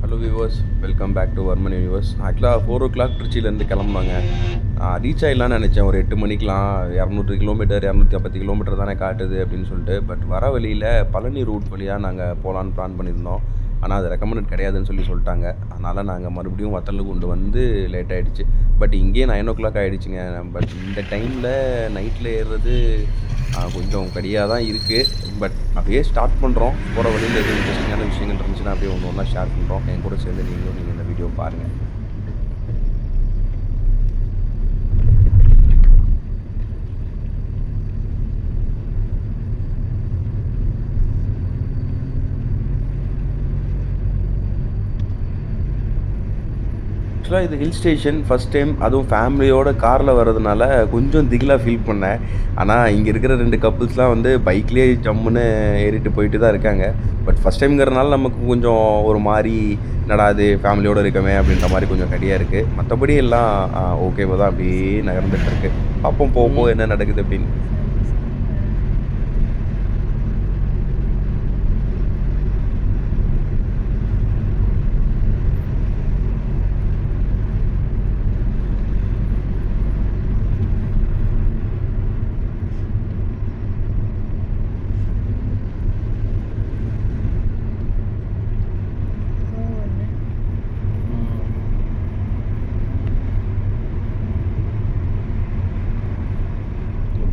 Hello viewers, welcome back to Varman universe. ஆக்சுவலாக 4 o'clock திருச்சியிலேருந்து கிளம்புனாங்க. Reach ஆகிடலான்னு நினச்சேன் ஒரு 8 மணிக்கெலாம். 200 கிலோமீட்டர் 250 கிலோமீட்டர் தானே காட்டுது அப்படின்னு சொல்லிட்டு. பட் வர வழியில் பழனி ரூட் வழியாக நாங்கள் போகலான்னு பிளான் பண்ணியிருந்தோம். ஆனால் அது ரெக்கமெண்டட் கிடையாதுன்னு சொல்லிட்டாங்க. அதனால் நாங்கள் மறுபடியும் வத்தலுக்கு கொண்டு வந்து லேட் ஆகிடுச்சு. பட் இங்கேயே 9 o'clock ஆகிடுச்சிங்க. பட் இந்த டைமில் நைட்டில் ஏறுறது கொஞ்சம் கடியாக தான் இருக்குது. பட் அப்படியே ஸ்டார்ட் பண்ணுறோம். போகிற வழியில் எதுவும் இன்ட்ரெஸ்டிங்கான விஷயங்கள் இருந்துச்சுன்னா அப்படியே ஒன்று ஒன்றா ஷேர் பண்ணுறோம். என் கூட சேர்ந்து நீங்கள் இந்த வீடியோ பாருங்கள். ஆக்சுவலாக இது ஹில் ஸ்டேஷன். ஃபஸ்ட் டைம் அதுவும் ஃபேமிலியோட காரில் வர்றதுனால கொஞ்சம் திகிலாக ஃபீல் பண்ணேன். ஆனால் இங்கே இருக்கிற 2 கப்புள்ஸ்லாம் வந்து பைக்லேயே ஜம்முன்னு ஏறிட்டு போயிட்டு தான் இருக்காங்க. பட் ஃபஸ்ட் டைம்ங்கிறதுனால நமக்கு கொஞ்சம் ஒரு மாதிரி நடாது ஃபேமிலியோடு இருக்கமே அப்படின்ற மாதிரி கொஞ்சம் கடியாக இருக்குது. மற்றபடி எல்லாம் ஓகேவா தான் அப்படியே நகர்ந்துட்டுருக்கு. பார்ப்போம் போக என்ன நடக்குது அப்படின்னு.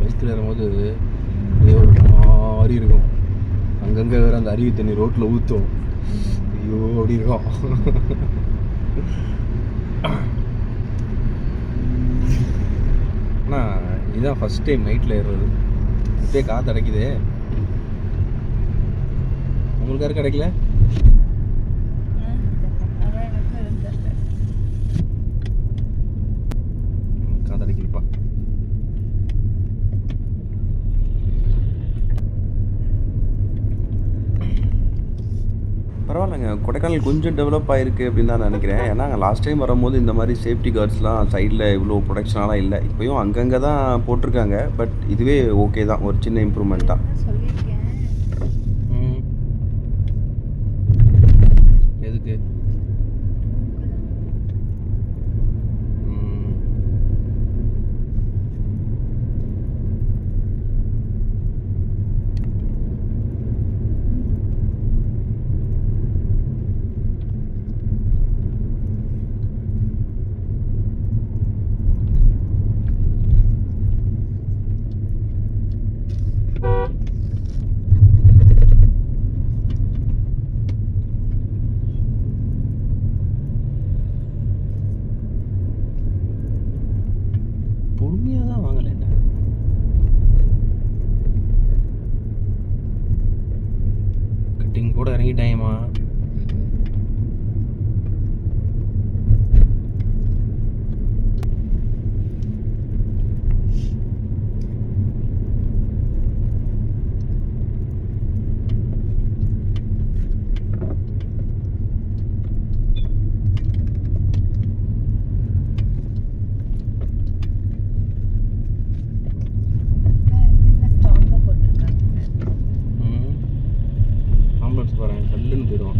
பைக்கில் ஏறும்போது ஒரு மாதிரி இருக்கும். அங்கங்கே வேறு அந்த அருவி தண்ணி ரோட்டில் ஊற்றும். ஐயோ அப்படி இருக்கும். ஆனால் இதுதான் ஃபஸ்ட் டைம் நைட்டில் ஏறுறது. இப்படியே காற்று அடைக்குது. உங்களுக்கு யாரும் கிடைக்கல? காற்று அடைக்குதுப்பா. பரவாயில்லைங்க, கொடைக்கானல் கொஞ்சம் டெவலப் ஆகிருக்கு அப்படின்னு தான் நினைக்கிறேன். ஏன்னா நாங்கள் லாஸ்ட் டைம் வரும்போது இந்த மாதிரி சேஃப்டி கார்ட்ஸ்லாம் சைடில் இவ்வளோ ப்ரொடெக்ஷனாலாம் இல்லை. இப்போயும் அங்கங்கே தான் போட்டிருக்காங்க. பட் இதுவே ஓகே தான், ஒரு சின்ன இம்ப்ரூவ்மெண்ட் தான். எதுக்கு? பொறுமையாக தான் வாங்கலை. என்ன கட்டிங் கூட இறங்கிட்டாயம்மா. கல்லுன்னு போயிடும்.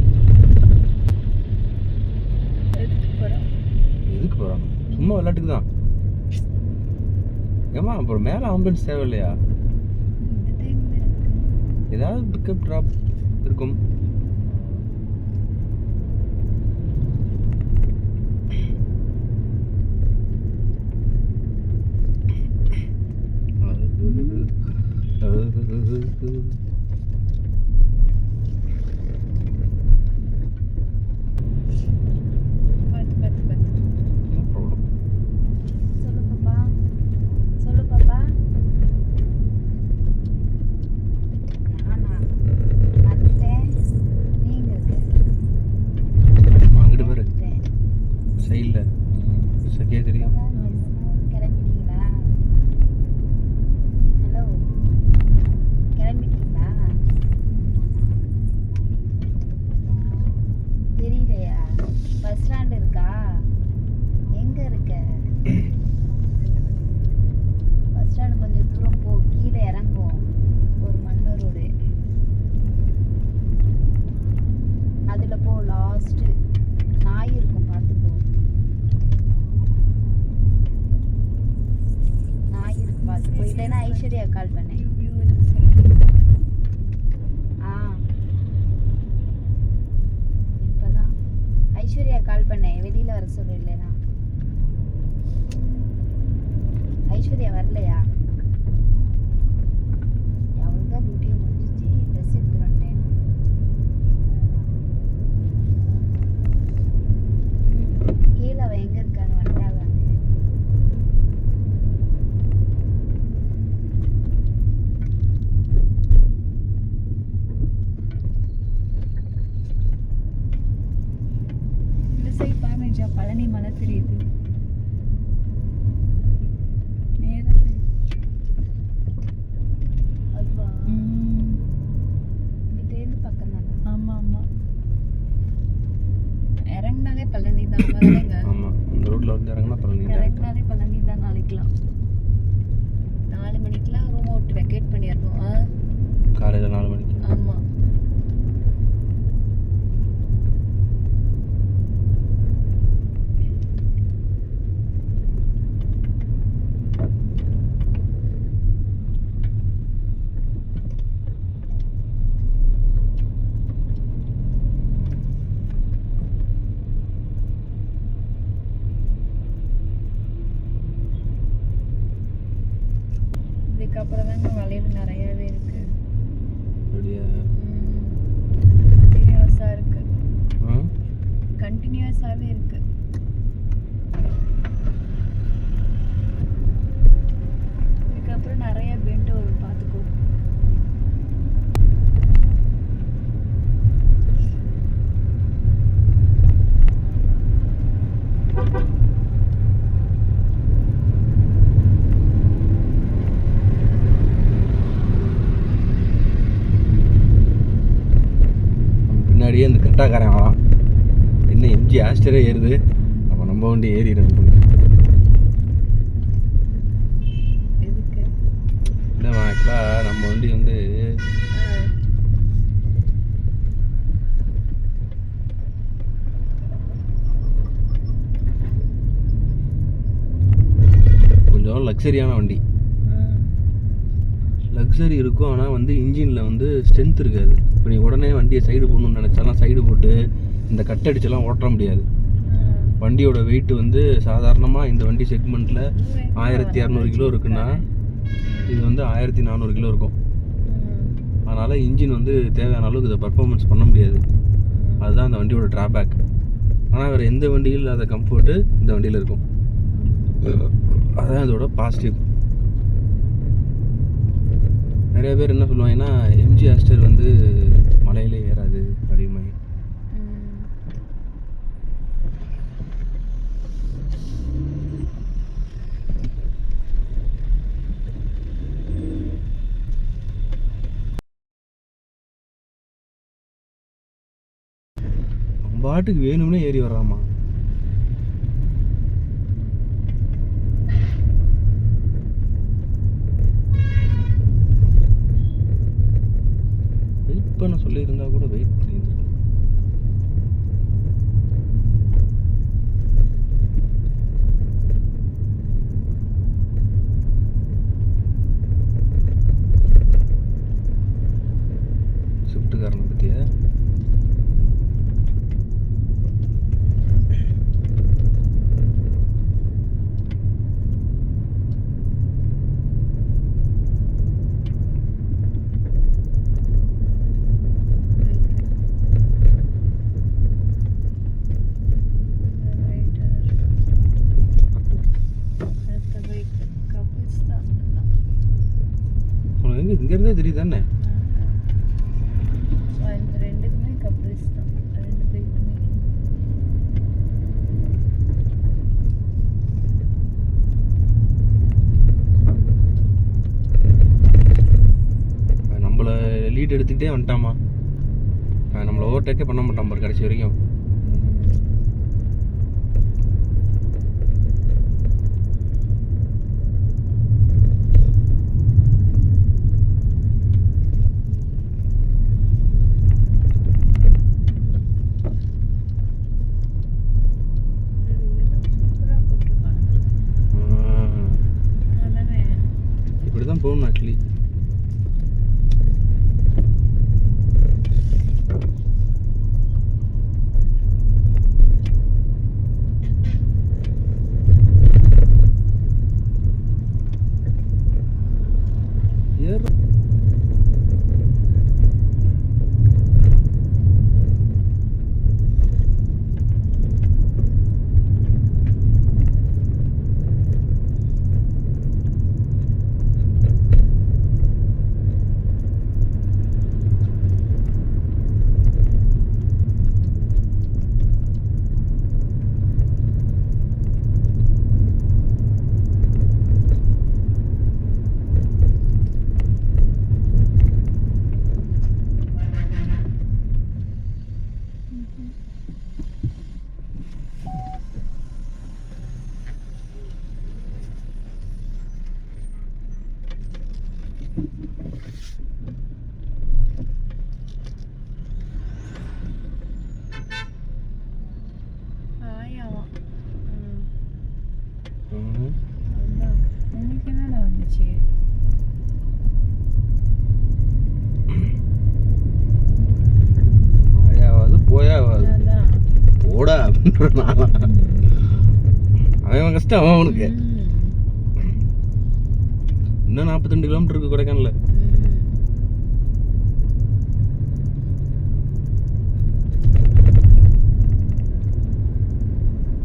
எதுக்கு போகிறாங்க? சும்மா விளையாட்டுக்கு தான். ஏமா அப்புறம் மேலே ஆம்புலன்ஸ் தேவை இல்லையா? ஏதாவது பிக்கப் ட்ராப் இருக்கும். கிளம்பிட்டீங்களா? ஐஸ்வர்யா கால் பண்ணேன். இப்பதான் ஐஸ்வர்யா கால் பண்ணேன், வெளியில வர சொல்லு. இல்லைனா ஐஸ்வர்யா வரலையா? அவ்வளோதான், டியூட்டியை முடிஞ்சிச்சு. ட்ரெஸ் எடுத்துட்டு வந்துட்டேன். கீழே அவன் எங்க இருக்கான்னு வந்துட்டாங்க. பழனி மலை தெரியுது. அதுவா? இங்கேருந்து பக்கம் தானே? ஆமா ஆமா, இறங்கினாலே பழனி தான். ஆமா, இந்த ரோட்ல வந்து இறங்கினா பழனி. இறங்கினாலே பழனி தான். நாளைக்கெல்லாம் 4 மணிக்கெல்லாம் ரூம் விட்டு வெக்கேட் பண்ணிடணும். காலையில் 4 மணிக்கு. ஆமா. இதுக்கப்புறம் தாங்க வளையல் நிறையவே இருக்கு. கண்டினியூஸாக இருக்கு. கண்டினியூஸாகவே இருக்கு. இதுக்கப்புறம் நிறைய பெண்டு வரும், பார்த்துக்கோ. முன்னாடியே அந்த கரெக்டாக்காரன் வரான். என்ன எம்ஜி ஆஸ்டரே ஏறுது, அப்போ நம்ம வண்டி ஏறிடும். இல்லைம்மா, ஆக்சுவலாக நம்ம வண்டி வந்து கொஞ்சம் லக்ஸரியான வண்டி. லக்ஸரி இருக்கும், ஆனால் வந்து இன்ஜினில் வந்து ஸ்ட்ரென்த் இருக்காது. இப்போ நீ உடனே வண்டியை சைடு போடணும்னு நினச்சாலாம் சைடு போட்டு இந்த கட்டடிச்செல்லாம் ஓட்ட முடியாது. வண்டியோட வெயிட் வந்து சாதாரணமாக இந்த வண்டி செக்மெண்ட்டில் 1200 கிலோ இருக்குன்னா இது வந்து 1400 கிலோ இருக்கும். அதனால் இன்ஜின் வந்து தேவையான அளவுக்கு இதை பர்ஃபார்மன்ஸ் பண்ண முடியாது. அதுதான் அந்த வண்டியோட ட்ராபேக். ஆனால் வேறு எந்த வண்டியில் இல்லாத கம்ஃபர்ட்டு இந்த வண்டியில் இருக்கும். அதுதான் இதோட பாசிட்டிவ். நிறைய பேர் என்ன சொல்லுவாங்கன்னா, எம்ஜி ஆஸ்டர் வந்து மலையிலே ஏறாது அப்படிமா. பாட்டுக்கு வேணும்னே ஏறி வர்றாமா. வெயிட் பண்ண சொல்லியிருந்தா கூட வெயிட் பண்ணியிருந்துருக்கோம். ஷிஃப்ட்டுக்காரனை பற்றியா? இங்கேருந்தே தெரியுது தானே? ரெண்டுக்குமே கப்பிள்ஸ் தான், ரெண்டு பேருக்குமே. நம்மளை லீட் எடுத்துக்கிட்டே வந்துட்டாமா. நம்மளை ஓவர்டேக்கே பண்ண மாட்டான் பாரு கடைசி வரைக்கும். இப்படி தான் போகணும் ஆக்சுவலி. ஆயாவா ம். அதுதான் இன்னைக்கு என்னடா வந்துச்சு ஆயாவது போயாவது அதான் போடா அப்படின்ற நாளாம். அவன் கஷ்டம் அவனுக்கு. இன்னும் 42 கிலோமீட்டர் இருக்கு கொடைக்கானல.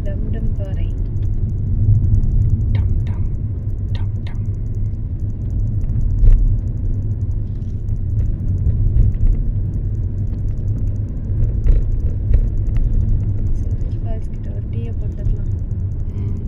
டம்டம் பாறை டம் டம் டம் டம். சில்வர் ஃபால்ஸ் கிட்ட ஒரு டீயை போட்டுடலாம் ம்.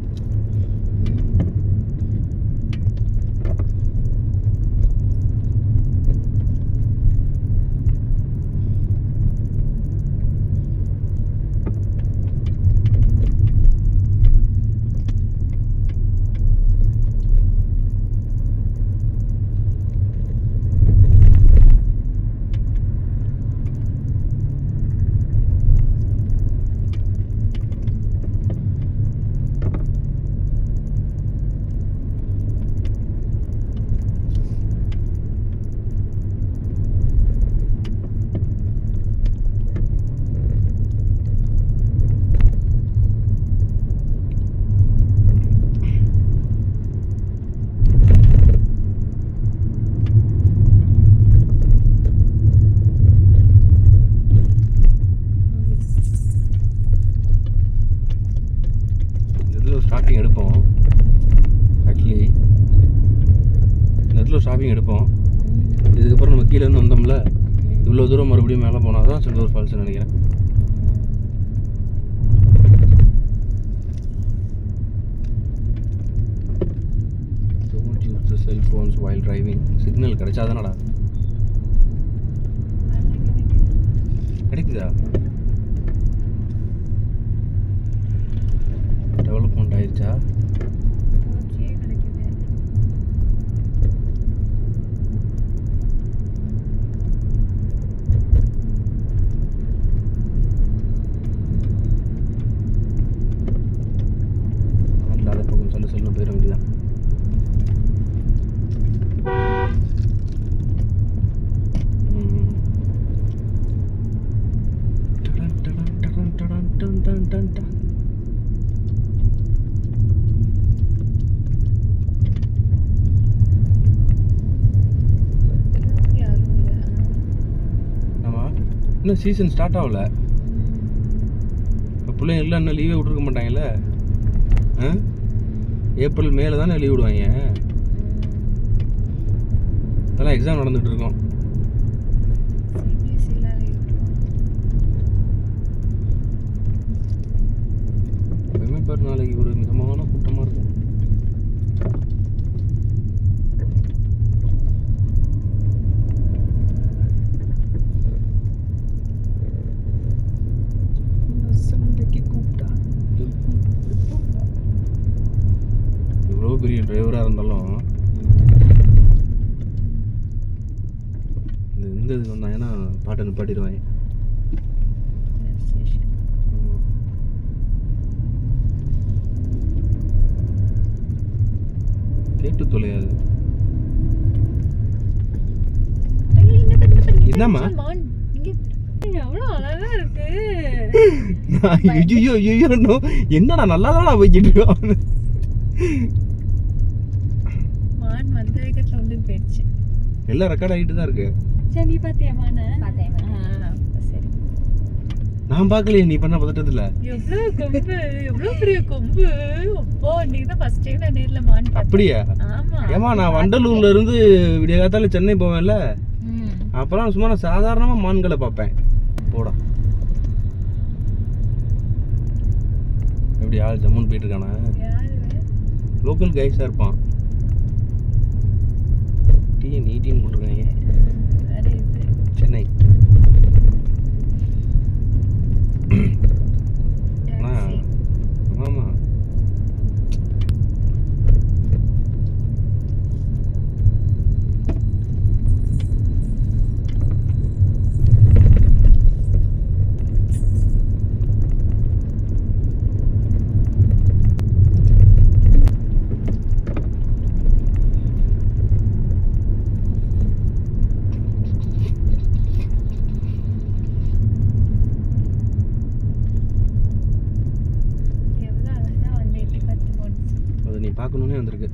ஸ்டார்டிங் எடுப்போம். ஆக்சுவலி இந்த இடத்துல ஸ்டாப்பிங் எடுப்போம். இதுக்கப்புறம் நம்ம கீழே இருந்து வந்தோம்ல, இவ்வளோ தூரம் மறுபடியும் மேலே போனால் தான் சில்வர் ஃபால்ஸ்னு நினைக்கிறேன். Don't use the cell phones while driving. Signal கிடைச்சாதானடா. கிடைக்குதா? டெவலப்மெண்ட் ஆயிடுச்சா? கிடைக்குது இல்லாத பக்கம் சொல்ல போயிட வேண்டியதான். இன்னும் சீசன் ஸ்டார்ட் ஆகல. இப்போ பிள்ளைங்க எல்லாம் இன்னும் லீவே விட்ருக்க மாட்டாங்கல்ல. ஏப்ரல் மேல தானே லீவ் விடுவாங்க. அதெல்லாம் எக்ஸாம் நடந்துகிட்டு இருக்கோம். எப்பவுமே பாரு நாளைக்கு ஒரு மிதமான கூட்டமாக இருக்கும். எவ்வளோ பெரிய டிரைவராக இருந்தாலும் இந்த இது வந்தாங்கன்னா பாட்டை நிப்பாட்டிடுவாங்க. கேட்டு தொலையாது. என்னம்மா என்னடா நல்லா தான் போய்கிட்டு இருக்கோம். மான் வந்த வேகத்துல வந்து போயிடுச்சு. எல்லாம் ரெக்கார்ட் ஆகிட்டு தான் இருக்கு. சரி நீ பாத்தியாமான? பார்த்தேன். சரி. நான் பார்க்கலையே, நீ பண்ண பதட்டத்தில். எவ்வளோ கொம்பு, எவ்வளோ பெரிய கொம்பு. அப்போ இன்னைக்கு தான் ஃபர்ஸ்ட் டைம் நான் நேரில் மான் பார்த்தேன். அப்படியா? ஆமா. ஏமா நான் வண்டலூர்ல இருந்து விடிய காத்தால சென்னை போவேன்ல, அப்புறம் சும்மா நான் சாதாரணமாக மான்களை பார்ப்பேன். போடா எப்படி ஆள் ஜம்முன்னு போயிட்டு இருக்கானா? லோக்கல் கைஸாக இருப்பான். டிஎன் 18 போட்டிருக்காங்க. சென்னை. ஆமாம். நீ பார்க்கணுன்னே வந்திருக்கு.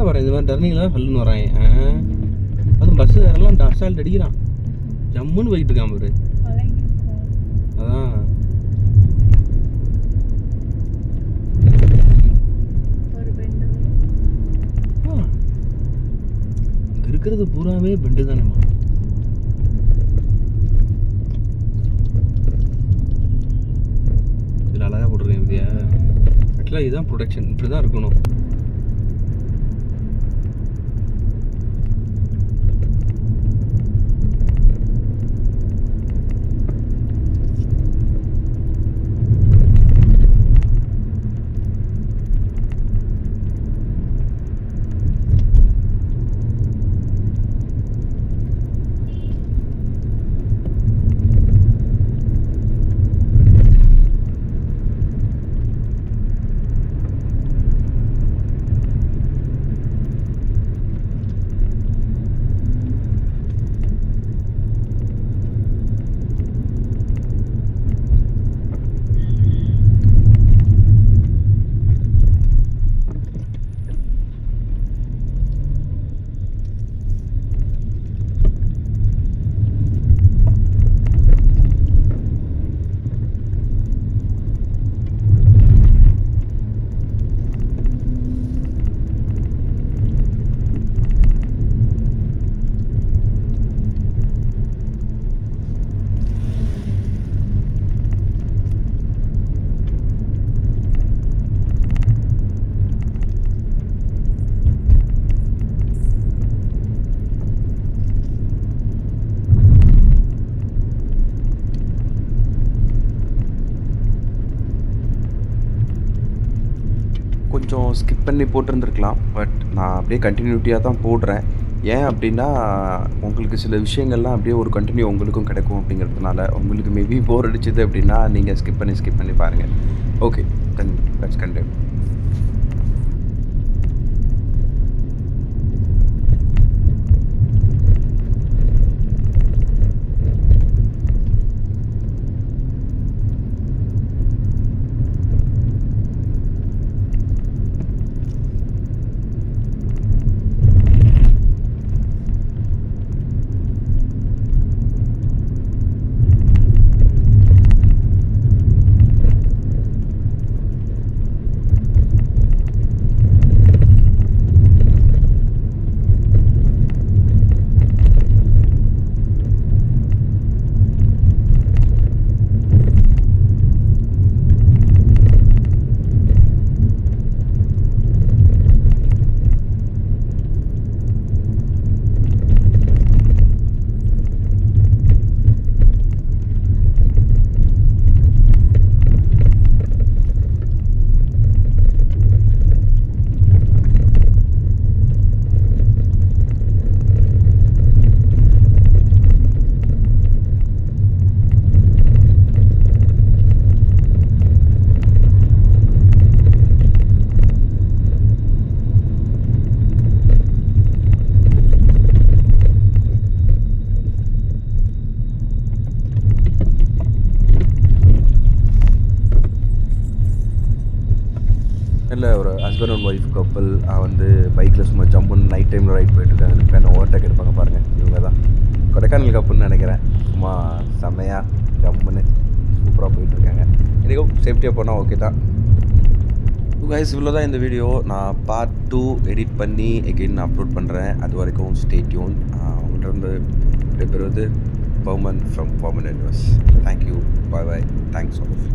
வரேன் இந்த மாதிரி டர்னிங்லாம் ஃபல்லுன்னு வரான். அதுவும் பஸ்ஸு வேறெல்லாம் அசால்ட் அடிக்கிறான். ஜம்முன்னு போயிட்டு இருக்கான் பாரு. அதான் இங்கே இருக்கிறது பூராவே பெண்டு தானேம்மா. இதில் அழகாக போட்டிருக்கேன் விதியா. ஆக்சுவலாக இதுதான் ப்ரொடக்ஷன், இப்படி தான் இருக்கணும். கொஞ்சம் ஸ்கிப் பண்ணி போட்டிருந்துருக்கலாம். பட் நான் அப்படியே கண்டினியூட்டியாக தான் போடுறேன். ஏன் அப்படின்னா, உங்களுக்கு சில விஷயங்கள்லாம் அப்படியே ஒரு கண்டினியூ உங்களுக்கும் கிடைக்கும் அப்படிங்கிறதுனால, உங்களுக்கு மேபி போர் அடிச்சது அப்படின்னா, நீங்கள் ஸ்கிப் பண்ணி பாருங்கள். Okay, then let's continue. இல்லை, ஒரு ஹஸ்பண்ட் அண்ட் ஒய்ஃப் கப்பல் வந்து பைக்கில் சும்மா ஜம்முன்னு நைட் டைமில் ரைட் போயிட்டுருக்காங்க. என்ன ஓவர்டேக் எடுப்பாங்க பாருங்கள், இவங்க தான் கொடைக்கானல் கப்புன்னு நினைக்கிறேன். சும்மா செம்மையாக ஜம்முன்னு சூப்பராக போயிட்டுருக்காங்க. எனக்கும் சேஃப்டியாக போனால் ஓகே தான். கைஸ், இவ்வளோ தான் இந்த வீடியோ. நான் பார்ட் 2 எடிட் பண்ணி எகெயின் நான் அப்லோட் பண்ணுறேன். அது வரைக்கும் ஸ்டே டியூன். உங்கள்கிட்ட இருந்து விடைபெறுவது Barman from Barman universe. Thank you, bye bye, thanks all of you.